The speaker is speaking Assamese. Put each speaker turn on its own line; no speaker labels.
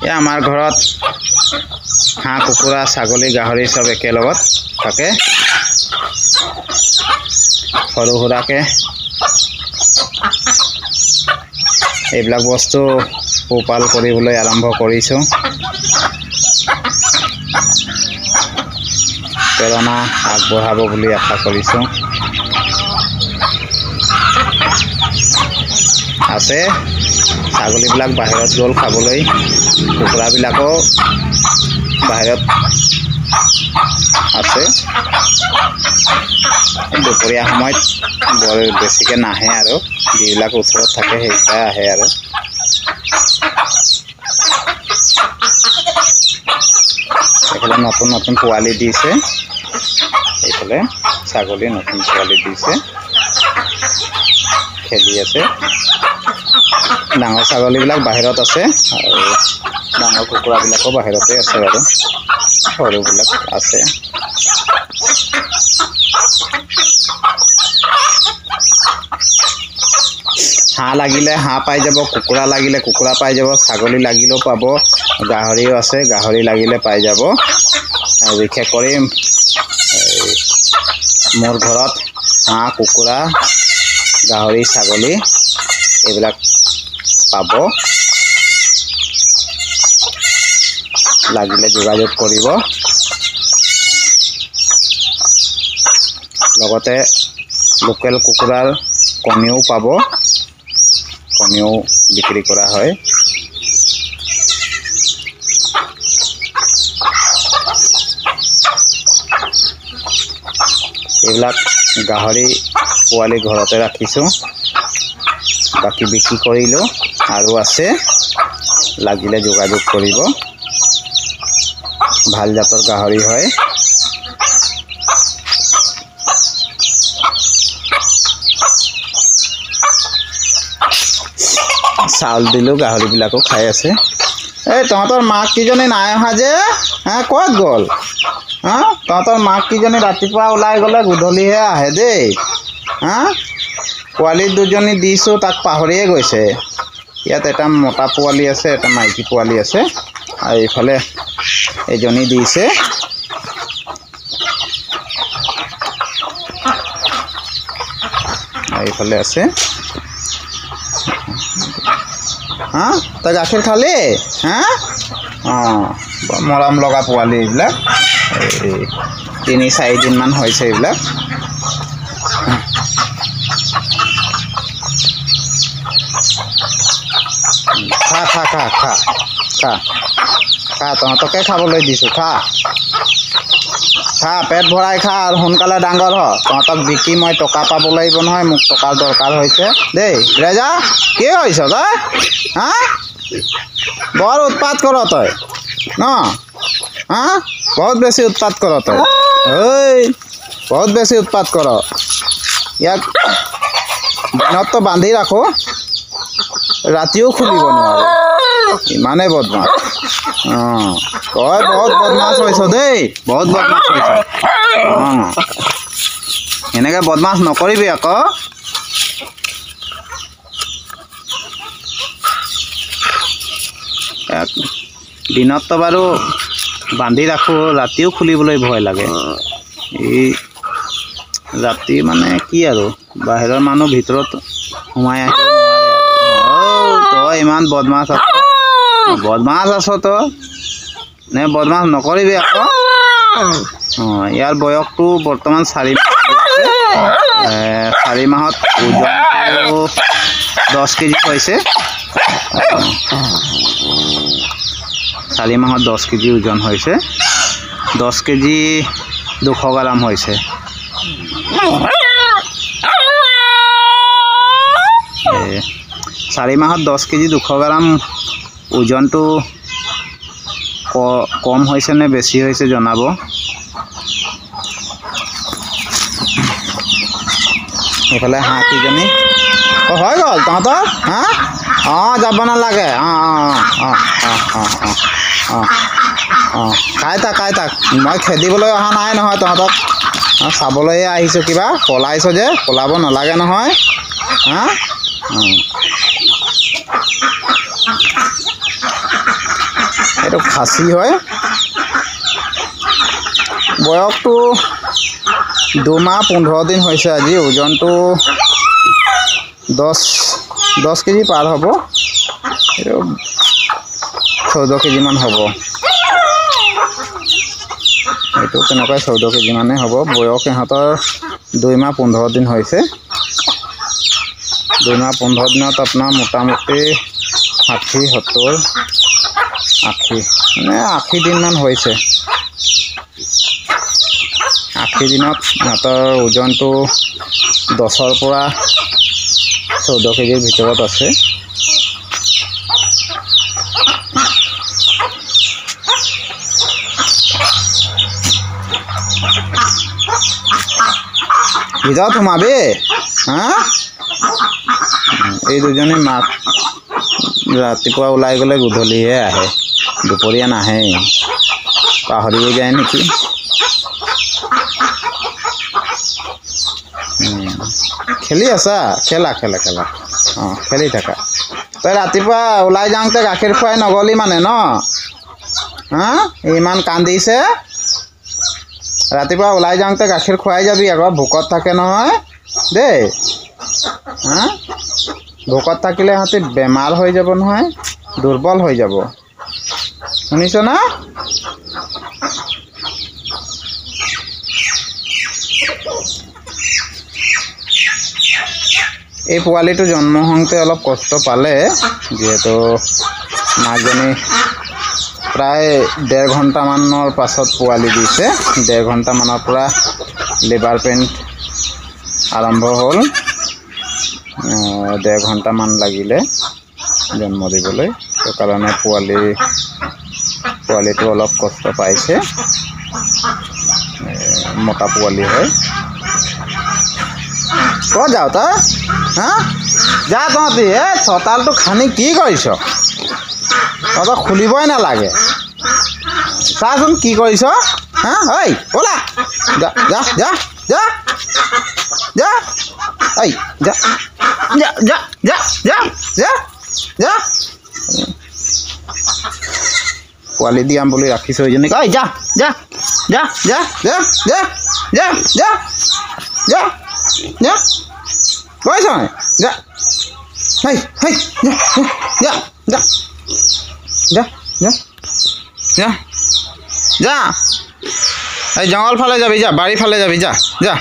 এয়া আমাৰ ঘৰত হাঁহ কুকুৰা ছাগলী গাহৰি সব একেলগত থাকে সৰু সুৰাকে এইবিলাক বস্তু পোহপাল কৰিবলৈ আৰম্ভ কৰিছোঁ প্ৰেৰণা আগবঢ়াব বুলি আশা কৰিছোঁ আছে ছাগলীবিলাক বাহিৰত গ'ল খাবলৈ কুকুৰাবিলাকো বাহিৰত আছে দুপৰীয়া সময়ত বৰ বেছিকৈ নাহে আৰু যিবিলাক ওচৰত থাকে সেইকেইটাই আহে আৰু এইফালে নতুন নতুন পোৱালি দিছে এইফালে ছাগলী নতুন পোৱালি দিছে খেলি আছে ডাঙৰ ছাগলীবিলাক বাহিৰত আছে আৰু ডাঙৰ কুকুৰাবিলাকো বাহিৰতে আছে বাৰু সৰুবিলাক আছে হাঁহ লাগিলে হাঁহ পাই যাব কুকুৰা লাগিলে কুকুৰা পাই যাব ছাগলী লাগিলেও পাব গাহৰিও আছে গাহৰি লাগিলে পাই যাব বিশেষ কৰি মোৰ ঘৰত হাঁহ কুকুৰা গাহৰি ছাগলী এইবিলাক পাব লাগিলে যোগাযোগ কৰিব লগতে লোকেল কুকুৰাৰ কণীও পাব কণীও বিক্ৰী কৰা হয় এইবিলাক গাহৰি পোৱালি ঘৰতে ৰাখিছোঁ বাকি বিক্ৰী কৰিলোঁ আৰু আছে লাগিলে যোগাযোগ কৰিব ভাল জাতৰ গাহৰি হয় চাউল দিলোঁ গাহৰিবিলাকো খাই আছে এই তহঁতৰ মাক কিজনী নাই অহা যে হ্যাঁ ক'ত গ'ল হা তহঁতৰ মাক কিজনী ৰাতিপুৱা ওলাই গ'লে গধূলিহে আহে দেই হা পোৱালি দুজনী দিছোঁ তাক পাহৰিয়ে গৈছে ইয়াত এটা মতা পোৱালি আছে এটা মাইকী পোৱালি আছে আৰু এইফালে এজনী দিছে আৰু এইফালে আছে হা তই গাখীৰ খালি হা অঁ মৰম লগা পোৱালি এইবিলাক 3-4 দিনমান হৈছে এইবিলাক খা খা খা খা খা খা তহঁতকে খাবলৈ দিছোঁ খা খা পেট ভৰাই খা আৰু সোনকালে ডাঙৰ হ তহঁতক বিকি মই টকা পাব লাগিব নহয় মোক টকাৰ দৰকাৰ হৈছে দেই ৰেজা কি হৈছ তই হা বৰ উৎপাত কৰ তই ন হা বহুত বেছি উৎপাত কৰ তই ঐ বহুত বেছি উৎপাত কৰ ইয়াক দিনততো বান্ধি ৰাখোঁ ৰাতিও খুলিব নোৱাৰে ইমানে বদমাছ অঁ তই বহুত বদমাছ হৈছ দেই বহুত বদমাছ হৈছ অঁ এনেকৈ বদমাছ নকৰিবি আকৌ দিনততো বাৰু বান্ধি ৰাখোঁ ৰাতিও খুলিবলৈ ভয় লাগে এই ৰাতি মানে কি আৰু বাহিৰৰ মানুহ ভিতৰত সোমাই আহিব নোৱাৰে তই ইমান বদমাছ আছ তই নে বদমাছ নকৰিবি আকৌ অঁ ইয়াৰ বয়সটো বৰ্তমান 4 মাহত ওজনটো 10 কেজি হৈছে 4 মাহত 10 কেজি ওজন হৈছে 10 কেজি 200 গ্ৰাম হৈছে 4 মাহত 10 কেজি 200 গ্ৰাম ওজনটো কম হৈছে নে বেছি হৈছে জনাব এইফালে হাঁহ কিজনী হৈ গ'ল তহঁতৰ হা অঁ যাব নালাগে খাই থাক মই খেদিবলৈ অহা নাই নহয় তহঁতক চাবলৈ আহিছোঁ কিবা পলাইছ যে পলাব নালাগে নহয় হা এইটো খাচী হয় বয়সটো 2 মাহ 15 দিন হৈছে আজি ওজনটো 10 কেজি পাৰ হ'ব এইটো 14 কেজি মান হ'ব এইটো তেনেকৈ 14 কেজি মানে হ'ব বয়স ইহঁতৰ 2 মাহ 15 দিন হৈছে 2 মাহ 15 দিনত আপোনাৰ মোটামুটি 60 70 80 মানে 80 দিন মান হৈছে 80 দিনত ইহঁতৰ ওজনটো 10ৰ পৰা 14 কেজিৰ ভিতৰত আছে ভিতৰত সোমাবি হা এই দুজনী মাক ৰাতিপুৱা ওলাই গ'লে গধূলিহে আহে দুপৰীয়া নাহে পাহৰি যায় নেকি খেলি আছা খেলা অঁ খেলি থাকা তই ৰাতিপুৱা ওলাই যাওঁতে গাখীৰ খুৱাই নগলি মানে ন হা ইমান কান্দিছে ৰাতিপুৱা ওলাই যাওঁতে গাখীৰ খুৱাই যাবি আকৌ ভোকত থাকে নহয় দেই হা ভোকত থাকিলে সিহঁতে বেমাৰ হৈ যাব নহয় দুৰ্বল হৈ যাব শুনিছ না এই পোৱালিটো জন্ম হওঁতে অলপ কষ্ট পালে যিহেতু মাকজনী প্ৰায় 1.5 ঘণ্টামানৰ পাছত পোৱালি দিছে 1.5 ঘণ্টামানৰ পৰা লিভাৰ পেইন আৰম্ভ হ'ল 1.5 ঘণ্টামান লাগিলে জন্ম দিবলৈ সেই কাৰণে পোৱালিটো অলপ কষ্ট পাইছে মতা পোৱালি হয় ক'ত যাওঁ তই হা যা তহঁতি চোতালটো খানি কি কৰিছ তহঁতক খুলিবই নালাগে চাচোন কি কৰিছ হা ঐ ব'লা যা যা যা যা যা ঐ যা যা যা যা যা যা যা পোৱালি দিয়াম বুলি ৰাখিছোঁ এইজনীক ঐ যা যা যা যা যা যা যা যা যা যা কৈছ যা হেই হেই যা যা যা যা যা যা এই জঙ্গল ফালে যাবি যা বাৰী ফালে যাবি যা যা